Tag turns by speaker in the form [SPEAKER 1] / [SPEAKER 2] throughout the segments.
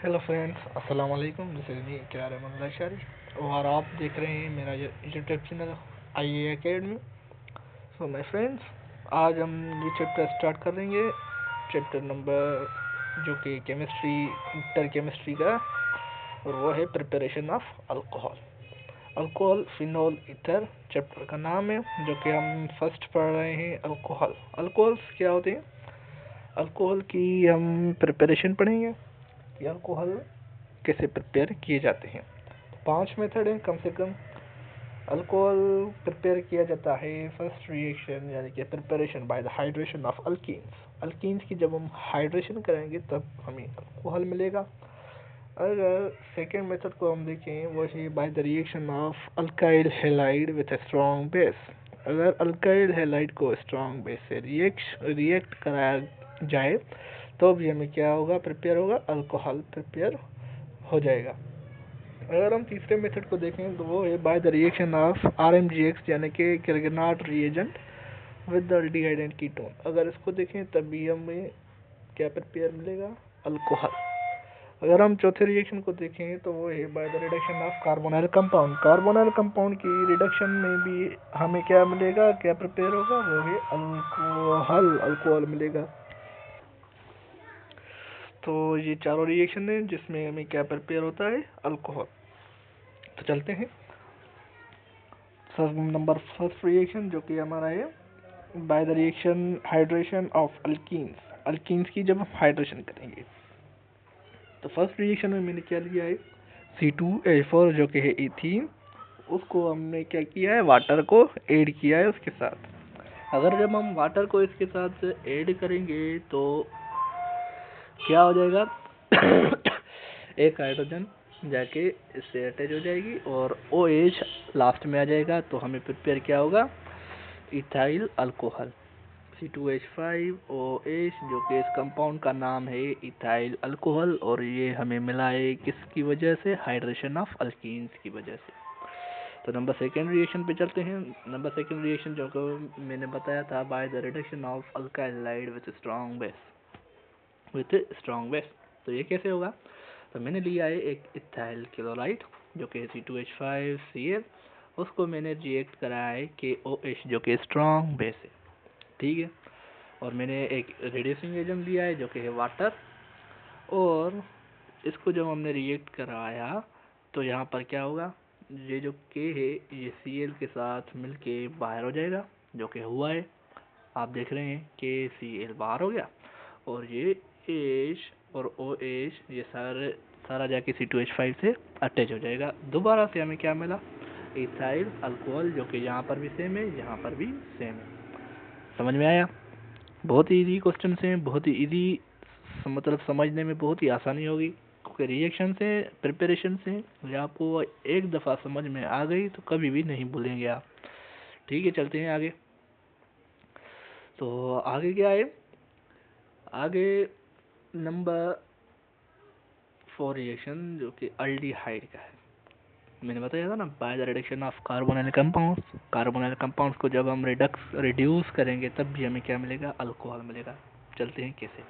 [SPEAKER 1] Hello friends, अस्सलाम वालेकुम। This is me Kirar Ahmad Lashari और आप देख रहे हैं मेरा YouTube channel I academy. So my friends, आज हम ये चैप्टर स्टार्ट करेंगे। चैप्टर नंबर जो कि केमिस्ट्री, इंटर केमिस्ट्री का, और वो है preparation of alcohol. Alcohol, phenol, ether chapter का नाम है, जो कि हम फर्स्ट पढ़ रहे हैं। अल्कोहल, अल्कोहल्स क्या होते हैं? अल्कोहल की हम प्रिपरेशन पढ़ेंगे कि अल्कोहल कैसे प्रिपेयर किए जाते हैं। 5 मेथड हैं कम से कम। अल्कोहल प्रिपेयर किया जाता है फर्स्ट रिएक्शन यानी कि preparation by the hydration of alkenes. Alkenes की जब हम हाइड्रेशन करेंगे तब हमें अल्कोहल मिलेगा। अगर सेकेंड मेथड को हम देखें, वो है by the reaction of alkyl halide with a strong base. अगर अल्काइल हैलाइड को स्ट्रॉन्ग बेस से रिएक्ट कराया जाए तो भी हमें क्या होगा, प्रिपेयर होगा, अल्कोहल प्रिपेयर हो जाएगा। अगर हम तीसरे मेथड को देखें तो वो है by the reaction of RMGX यानी कि Grignard reagent with the aldehyde and ketone. अगर इसको देखें तब भी हमें क्या प्रिपेयर मिलेगा, अल्कोहल। अगर हम चौथे रिएक्शन को देखें तो वो है by the reduction of carbonyl compound. Carbonyl compound की रिडक्शन में भी हमें क्या मिलेगा, क्या प्रिपेयर होगा, वो है अल्कोहल, अल्कोहल मिलेगा। तो ये चारों रिएक्शन है जिसमें हमें क्या प्रिपेयर होता है, अल्कोहल। तो चलते हैं नंबर फर्स्ट रिएक्शन, जो कि हमारा है by the reaction hydration of alkenes. Alkenes की जब हम हाइड्रेशन करेंगे तो फर्स्ट रिएक्शन में मैंने क्या लिया है, C2H4 जो कि है इथीन। उसको हमने क्या किया है, वाटर को ऐड किया है उसके साथ। अगर जब हम वाटर को इसके साथ ऐड करेंगे तो क्या हो जाएगा एक हाइड्रोजन जाके इससे अटैच हो जाएगी और OH लास्ट में आ जाएगा। तो हमें प्रिपेयर क्या होगा, इथाइल अल्कोहल, C2H5OH, जो कि इस कंपाउंड का नाम है इथाइल अल्कोहल। और ये हमें मिला है किसकी वजह से, हाइड्रेशन ऑफ अल्कीन्स की वजह से। तो नंबर सेकेंड रिएक्शन पे चलते हैं। नंबर सेकेंड रिएक्शन जो कि मैंने बताया था, by the reduction of alkyl halide with strong base. तो ये कैसे होगा, तो मैंने लिया है एक इथाइल क्लोराइड जो कि C2H5Cl, उसको मैंने रिएक्ट कराया है KOH जो कि स्ट्रॉन्ग बेस है, ठीक है। और मैंने एक रेड्यूसिंग एजेंट लिया है जो कि है वाटर, और इसको जब हमने रिएक्ट कराया तो यहाँ पर क्या होगा, ये जो K है ये Cl के साथ मिलके बाहर हो जाएगा, जो कि हुआ है। आप देख रहे हैं KCl बाहर हो गया, और ये H और OH ये सारा जाके C2H5 से अटैच हो जाएगा। दोबारा से हमें क्या मिला, इथाइल अल्कोहल, जो कि यहाँ पर भी सेम है, यहाँ पर भी सेम है। समझ में आया? बहुत ही इजी क्वेश्चन से, बहुत ही इजी, मतलब समझने में बहुत ही आसानी होगी, क्योंकि रिएक्शन से, प्रिपरेशन से ये आपको एक दफ़ा समझ में आ गई तो कभी भी नहीं भूलेंगे आप। ठीक है, चलते हैं आगे। तो आगे क्या है, आगे नंबर 4 रिएक्शन जो कि अल्डिहाइड का है। मैंने बताया था ना, bye the reduction of carbonyl compounds. Carbonyl compounds को जब हम रिड्यूस करेंगे तब भी हमें क्या मिलेगा, अल्कोहल मिलेगा। चलते हैं कैसे।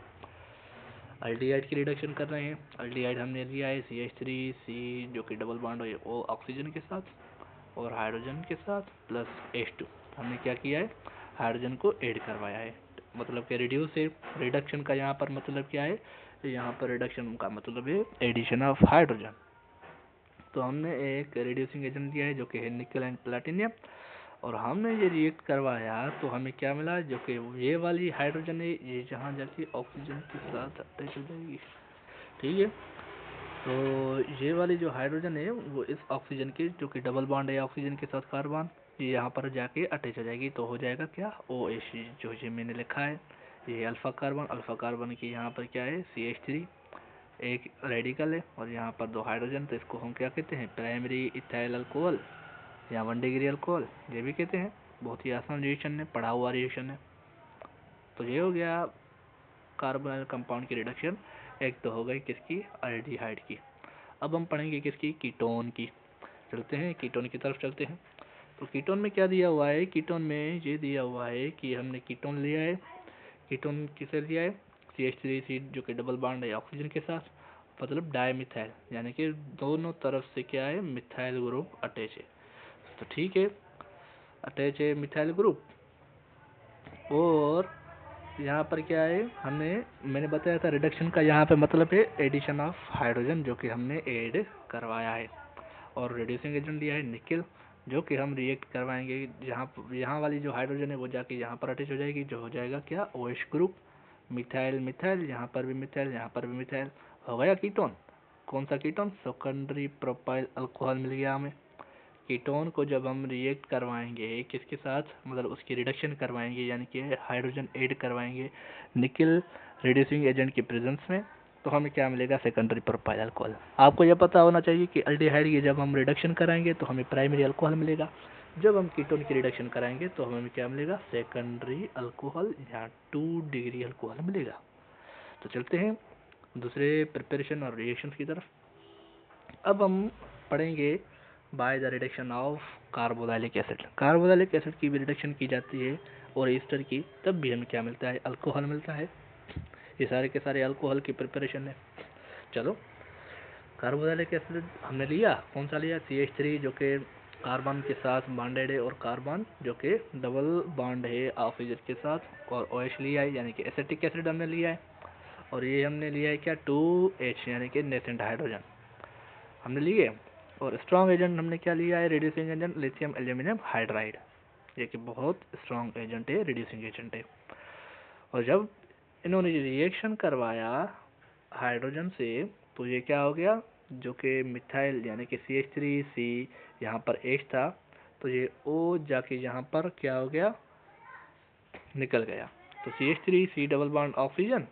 [SPEAKER 1] अल्डिहाइड की रिडक्शन कर रहे हैं। अल्डिहाइड हमने लिया है CH3C जो कि डबल बॉन्ड है वो ऑक्सीजन के साथ और हाइड्रोजन के साथ प्लस H2। हमने क्या किया है, हाइड्रोजन को ऐड करवाया है, मतलब कि रिड्यूस है। रिडक्शन का यहाँ पर मतलब क्या है, यहाँ पर रिडक्शन का मतलब है एडिशन ऑफ हाइड्रोजन। तो हमने एक रिड्यूसिंग एजेंट लिया है जो कि है निकल एंड प्लेटिनियम, और हमने ये रिएक्ट करवाया तो हमें क्या मिला, जो कि ये वाली हाइड्रोजन है ये जहाँ जाके ऑक्सीजन के साथ अटैच हो जाएगी, ठीक है। तो ये वाली जो हाइड्रोजन है वो इस ऑक्सीजन के, जो कि डबल बॉन्ड है ऑक्सीजन के साथ कार्बन, ये यहाँ पर जाके अटैच हो जाएगी। तो हो जाएगा क्या, OH, जो ये मैंने लिखा है ये अल्फा कार्बन की यहाँ पर क्या है CH3 एक रेडिकल है, और यहाँ पर 2 हाइड्रोजन। तो इसको हम क्या कहते हैं, प्राइमरी इथाइल अल्कोहल या 1 डिग्री अल्कोहल ये भी कहते हैं। बहुत ही आसान रिएक्शन है, पढ़ा हुआ रिएक्शन है। तो ये हो गया कार्बोनाइल कंपाउंड की रिडक्शन। एक तो हो गई किसकी, अल्डिहाइड की। अब हम पढ़ेंगे किसकी, कीटोन की। चलते हैं कीटोन की तरफ चलते हैं। तो कीटोन में क्या दिया हुआ है, कीटोन में ये दिया हुआ है कि हमने कीटोन लिया है। कीटोन किसे लिया है, CH3C जो कि डबल बॉन्ड है ऑक्सीजन के साथ, मतलब डाईमिथाइल, यानी कि दोनों तरफ से क्या है, मिथाइल ग्रुप अटैच है। तो ठीक है, अटैच है मिथाइल ग्रुप। और यहाँ पर क्या है, मैंने बताया था रिडक्शन का यहाँ पे मतलब है एडिशन ऑफ हाइड्रोजन, जो कि हमने ऐड करवाया है। और रिड्यूसिंग एजेंट दिया है निकेल, जो कि हम रिएक्ट करवाएंगे। यहाँ वाली जो हाइड्रोजन है वो जाके यहाँ पर अटैच हो जाएगी, जो हो जाएगा क्या, OH ग्रुप। मिथाइल मिथाइल, यहाँ पर भी मिथाइल, यहाँ पर भी मिथाइल, हो गया कीटोन। कौन सा कीटोन, सेकेंडरी प्रोपाइल अल्कोहल मिल गया हमें। कीटोन को जब हम रिएक्ट करवाएंगे किसके साथ, मतलब उसकी रिडक्शन करवाएंगे, यानी कि हाइड्रोजन ऐड करवाएंगे निकेल रिड्यूसिंग एजेंट की प्रेजेंस में, तो हमें क्या मिलेगा, सेकेंडरी प्रोपाइल अल्कोहल। आपको यह पता होना चाहिए कि अल्डिहाइड की जब हम रिडक्शन कराएंगे तो हमें प्राइमरी अल्कोहल मिलेगा, जब हम कीटोन की रिडक्शन कराएंगे तो हमें क्या मिलेगा, सेकेंडरी अल्कोहल या 2 डिग्री अल्कोहल मिलेगा। तो चलते हैं दूसरे प्रिपरेशन और रिएक्शन की तरफ। अब हम पढ़ेंगे bye the reduction of carboxylic acid. Carboxylic acid की भी रिडक्शन की जाती है और ईस्टर की, तब भी हमें क्या मिलता है, अल्कोहल मिलता है। ये सारे के सारे अल्कोहल की प्रिपरेशन है। चलो, कार्बोक्सिलिक एसिड हमने लिया, कौन सा लिया, CH3 जो कि कार्बन के साथ बॉन्डेड है, और कार्बन जो कि डबल बॉन्ड है ऑक्सीजन के साथ, और OH लिया है, यानी कि एसिटिक एसिड हमने लिया है। और ये हमने लिया है क्या, 2H, यानी कि नेसेंट हाइड्रोजन हमने लिए। और स्ट्रॉन्ग एजेंट हमने क्या लिया है, reducing agent lithium aluminium hydride, ये कि बहुत स्ट्रॉन्ग एजेंट है, रिड्यूसिंग एजेंट है। और जब इन्होंने रिएक्शन करवाया हाइड्रोजन से, तो ये क्या हो गया, जो कि मिथाइल यानी कि CH3C, यहाँ पर H था, तो ये O जाके यहाँ पर क्या हो गया, निकल गया। तो CH3C double bond oxygen,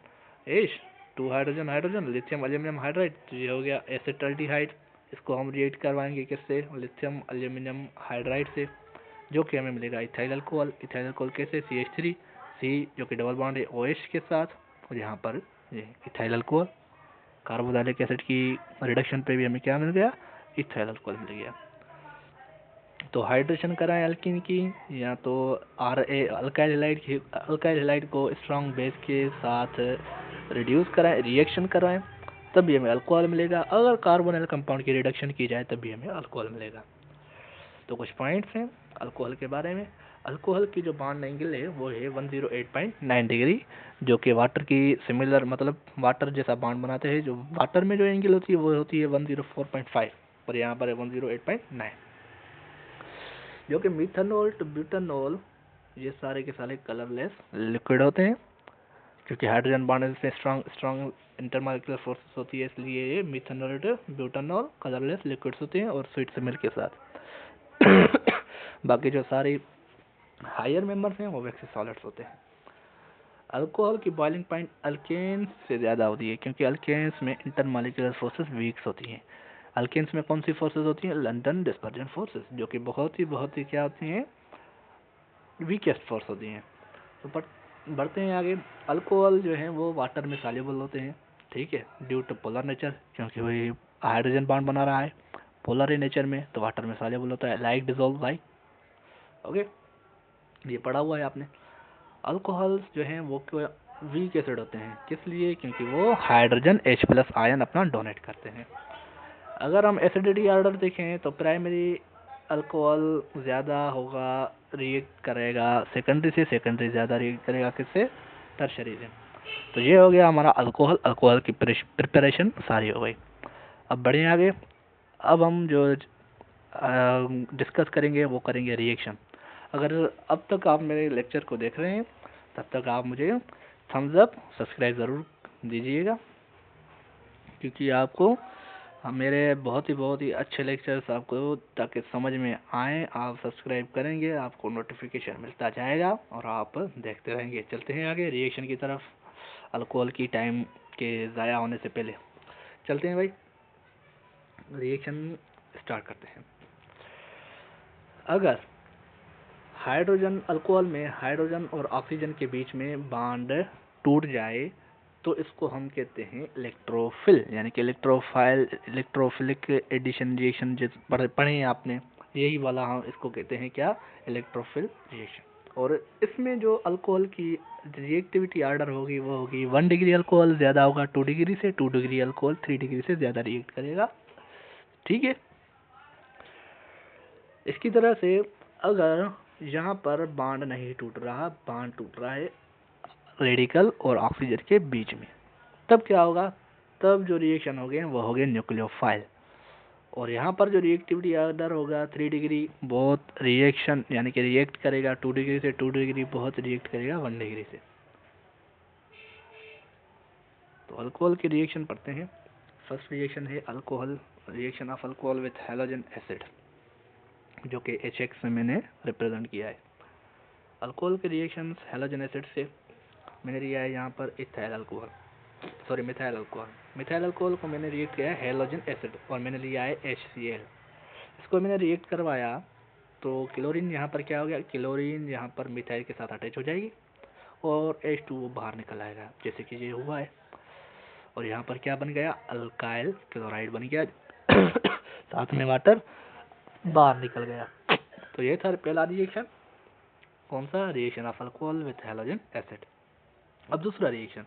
[SPEAKER 1] H 2 hydrogen hydrogen, lithium aluminium hydride, तो ये हो गया एसिटाल्डिहाइड। इसको हम रिएक्ट करवाएंगे किससे, लिथियम एल्यूमिनियम हाइड्राइड से, जो कि हमें मिलेगा इथाइल अल्कोहल। इथाइल अल्कोहल कैसे, CH3C जो कि डबल बॉन्ड है OH के साथ, और यहाँ पर ये इथाइल अल्कोहल। कार्बोक्सिलिक एसिड की रिडक्शन पे भी हमें क्या मिल गया, इथाइल अल्कोहल मिल गया। तो हाइड्रेशन कराएं अल्कीन की, या तो अल्काइल हैलाइड को स्ट्रॉन्ग बेस के साथ रिड्यूस कराएं, रिएक्शन कराएं, तभी हमें अल्कोहल मिलेगा। अगर कार्बोनिल कंपाउंड की रिडक्शन की जाए तभी हमें अल्कोहल मिलेगा। तो कुछ पॉइंट्स हैं अल्कोहल के बारे में। अल्कोहल की जो बॉन्ड एंगल है वो है 108.9 डिग्री, जो कि वाटर की सिमिलर, मतलब वाटर जैसा बॉन्ड बनाते हैं। जो वाटर में जो एंगल होती है वो होती है 104.5, पर यहाँ पर है 108.9। जो कि मिथेनॉल टू ब्यूटानॉल, ये सारे के सारे कलरलेस लिक्विड होते हैं, क्योंकि हाइड्रोजन बॉन्ड से स्ट्रॉन्ग इंटरमॉलिक्यूलर फोर्सेस होती है, इसलिए ये methanol to butanol colourless liquids होते हैं, और स्वीट से मिल्क के साथ। बाकी जो सारी हायर मेंबर्स हैं वो वैक्सी सॉलिड्स होते हैं। अल्कोहल की बॉइलिंग पॉइंट अल्केन्स से ज़्यादा होती है, क्योंकि अल्केन्स में इंटरमॉलिक्यूलर फोर्सेस वीक होती हैं। अल्केन्स में कौन सी फोर्सेस होती हैं, लंदन डिस्पर्जन फोर्सेस, जो कि बहुत ही क्या होती हैं, वीकेस्ट फोर्स होती हैं। तो बढ़ते हैं आगे। अल्कोहल जो है वो वाटर में सॉल्युबल होते हैं, ठीक है, ड्यू टू पोलर नेचर, क्योंकि वही हाइड्रोजन बॉन्ड बना रहा है पोलर नेचर में, तो वाटर में सॉल्युबल होता है, लाइक डिसॉल्व लाइक। ओके, ये पढ़ा हुआ है आपने। अल्कोहल्स जो हैं वो वीक एसिड होते हैं, किस लिए, क्योंकि वो हाइड्रोजन H+ आयन अपना डोनेट करते हैं। अगर हम एसिडिटी ऑर्डर देखें तो प्राइमरी अल्कोहल ज़्यादा होगा, रिएक्ट करेगा सेकेंडरी ज़्यादा रिएक्ट करेगा किससे, टर्शरी से। तो ये हो गया हमारा अल्कोहल की प्रिपरेशन सारी हो गई। अब बढ़े आगे। अब हम जो डिस्कस करेंगे वो करेंगे रिएक्शन। अगर अब तक आप मेरे लेक्चर को देख रहे हैं तब तक आप मुझे थम्स अप, सब्सक्राइब ज़रूर दीजिएगा, क्योंकि आपको मेरे बहुत ही अच्छे लेक्चर्स आपको ताकि समझ में आए, आप सब्सक्राइब करेंगे, आपको नोटिफिकेशन मिलता जाएगा और आप देखते रहेंगे। चलते हैं आगे रिएक्शन की तरफ, अल्कोहल की टाइम के ज़ाया होने से पहले चलते हैं भाई, रिएक्शन स्टार्ट करते हैं। अगर हाइड्रोजन अल्कोहल में हाइड्रोजन और ऑक्सीजन के बीच में बॉन्ड टूट जाए तो इसको हम कहते हैं इलेक्ट्रोफिल, यानी कि इलेक्ट्रोफिलिक एडिशन रिएक्शन, जिस पढ़े हैं आपने, यही वाला हम इसको कहते हैं क्या, इलेक्ट्रोफिल रिएक्शन। और इसमें जो अल्कोहल की रिएक्टिविटी ऑर्डर होगी वो होगी 1 डिग्री अल्कोहल ज़्यादा होगा 2 डिग्री से, 2 डिग्री अल्कोहल 3 डिग्री से ज़्यादा रिएक्ट करेगा। ठीक है। इसकी तरह से अगर यहाँ पर बांड नहीं टूट रहा, बांड टूट रहा है रेडिकल और ऑक्सीजन के बीच में, तब क्या होगा, तब जो रिएक्शन हो गए वो हो गए न्यूक्लियोफाइल। और यहाँ पर जो रिएक्टिविटी ऑर्डर होगा 3 डिग्री बहुत रिएक्शन यानी कि रिएक्ट करेगा 2 डिग्री से, 2 डिग्री बहुत रिएक्ट करेगा 1 डिग्री से। तो अल्कोहल के रिएक्शन पढ़ते हैं। फर्स्ट रिएक्शन है alcohol, reaction of alcohol with halogen acid, जो कि HX में मैंने रिप्रेजेंट किया है। अल्कोहल के रिएक्शन हैलोजन एसिड से मैंने लिया है यहाँ पर ethyl alcohol, sorry methyl alcohol. Methyl alcohol को मैंने रिएक्ट किया है हैलोजन एसिड और मैंने लिया है HCl। इसको मैंने रिएक्ट करवाया तो क्लोरीन यहाँ पर क्या हो गया, क्लोरीन यहाँ पर मिथाइल के साथ अटैच हो जाएगी और H2O बाहर निकल आएगा, जैसे कि ये हुआ है। और यहाँ पर क्या बन गया, अल्काइल क्लोराइड बन गया साथ में वाटर बाहर निकल गया। तो ये था पहला रिएक्शन, कौन सा, reaction of alcohol with halogen acid. अब दूसरा reaction,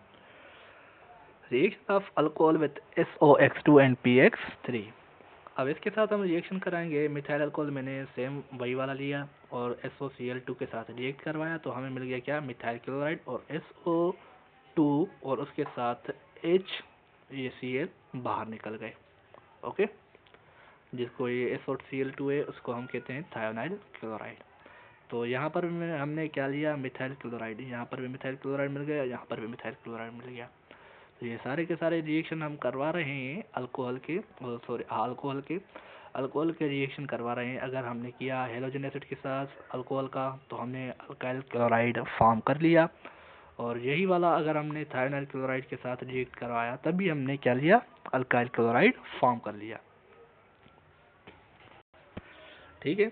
[SPEAKER 1] reaction of alcohol with SOX2 and PX3। अब इसके साथ हम रिएक्शन कराएंगे। मिथाइल अल्कोहल मैंने सेम वही वाला लिया और SOCl2 के साथ रिएक्ट करवाया तो हमें मिल गया क्या, मिथाइल क्लोराइड और SO2 और उसके साथ HCl बाहर निकल गए। ओके, जिसको ये SOCl2 है उसको हम कहते हैं थायोनाइल क्लोराइड। तो यहाँ पर हमने क्या लिया, मिथाइल क्लोराइड, यहाँ पर भी मिथाइल क्लोराइड मिल गया, यहाँ पर भी मिथाइल क्लोराइड मिल गया। तो ये सारे के सारे रिएक्शन हम करवा रहे हैं अल्कोहल के, सॉरी अल्कोहल के रिएक्शन करवा रहे हैं। अगर हमने किया हैलोजन एसिड के साथ अल्कोहल का तो हमने अल्काइल क्लोराइड फॉर्म कर लिया, और यही वाला अगर हमने थायोनाइल क्लोराइड के साथ रिएक्ट करवाया तब भी हमने क्या लिया, अल्काइल क्लोराइड फॉर्म कर लिया। ठीक है,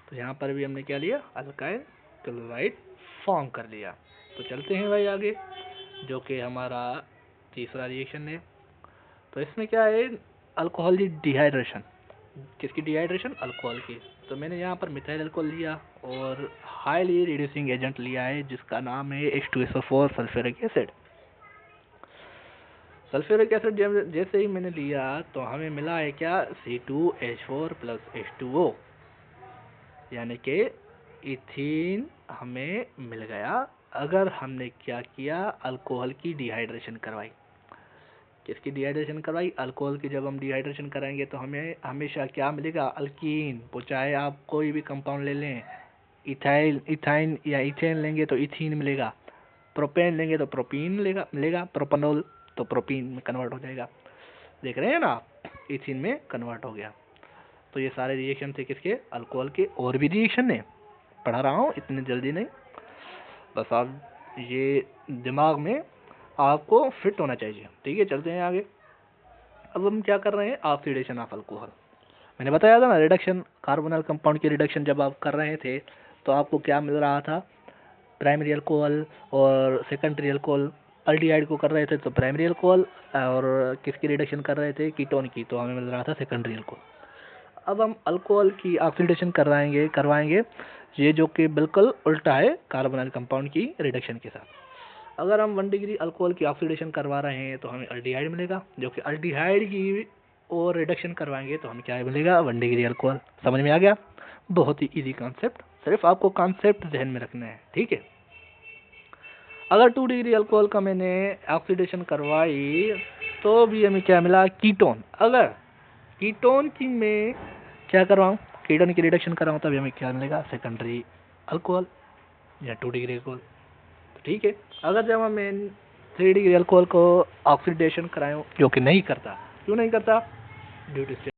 [SPEAKER 1] तो यहाँ पर भी हमने क्या लिया, अल्काइल क्लोराइड फॉर्म कर लिया। तो चलते हैं भाई आगे, जो कि हमारा तीसरा रिएक्शन है। तो इसमें क्या है, अल्कोहल की डिहाइड्रेशन, किसकी डिहाइड्रेशन, अल्कोहल की। तो मैंने यहाँ पर मिथाइल अल्कोहल लिया और हाईली रिड्यूसिंग एजेंट लिया है जिसका नाम है H2SO4 sulphuric acid. Sulphuric acid जैसे ही मैंने लिया तो हमें मिला है क्या, C2H4 + H2O, यानी कि इथीन हमें मिल गया। अगर हमने क्या किया, अल्कोहल की डिहाइड्रेशन करवाई। किसकी डिहाइड्रेशन करवाई, अल्कोहल की। जब हम डिहाइड्रेशन कराएंगे तो हमें हमेशा क्या मिलेगा, अल्कीन। वो चाहे आप कोई भी कंपाउंड ले लें, इथाइन या इथेन लेंगे तो इथीन मिलेगा, प्रोपेन लेंगे तो प्रोपीन मिलेगा, प्रोपनोल तो प्रोपीन में कन्वर्ट हो जाएगा। देख रहे हैं ना आप, इथीन में कन्वर्ट हो गया। तो ये सारे रिएक्शन थे किसके, अल्कोहल के। और भी रिएक्शन है, पढ़ा रहा हूँ, इतनी जल्दी नहीं, बस आप ये दिमाग में आपको फिट होना चाहिए। ठीक है, चलते हैं आगे। अब हम क्या कर रहे हैं, ऑक्सीडेशन ऑफ अल्कोहल। मैंने बताया था ना, रिडक्शन, कार्बोनल कंपाउंड की रिडक्शन जब आप कर रहे थे तो आपको क्या मिल रहा था, प्राइमरी अल्कोहल और सेकेंडरी अल्कोहल। अल्डिहाइड को कर रहे थे तो प्राइमरी अल्कोहल, और किसकी रिडक्शन कर रहे थे, कीटोन की, तो हमें मिल रहा था सेकेंडरी अल्कोहल। अब हम अल्कोहल की ऑक्सीडेशन करवाएंगे, ये जो कि बिल्कुल उल्टा है कार्बोनल कंपाउंड की रिडक्शन के साथ। अगर हम 1 डिग्री अल्कोहल की ऑक्सीडेशन करवा रहे हैं तो हमें अल्डिहाइड मिलेगा, जो कि अल्डिहाइड की और रिडक्शन करवाएंगे तो हमें क्या मिलेगा, 1 डिग्री अल्कोहल। समझ में आ गया, बहुत ही इजी कॉन्सेप्ट, सिर्फ आपको कॉन्सेप्ट ध्यान में रखना है। ठीक है, अगर 2 डिग्री अल्कोहल का मैंने ऑक्सीडेशन करवाई तो भी हमें क्या मिला, कीटोन। अगर कीटोन की मैं क्या करवाऊँ, कीटोन की रिडक्शन कराऊँ तभी हमें क्या मिलेगा, सेकेंडरी अल्कोहल या 2 डिग्री अल्कोहल। ठीक है, अगर जब मैं 3 डिग्री अल्कोहल को ऑक्सीडेशन कराऊँ, जो कि नहीं करता, क्यों नहीं करता, ड्यू टू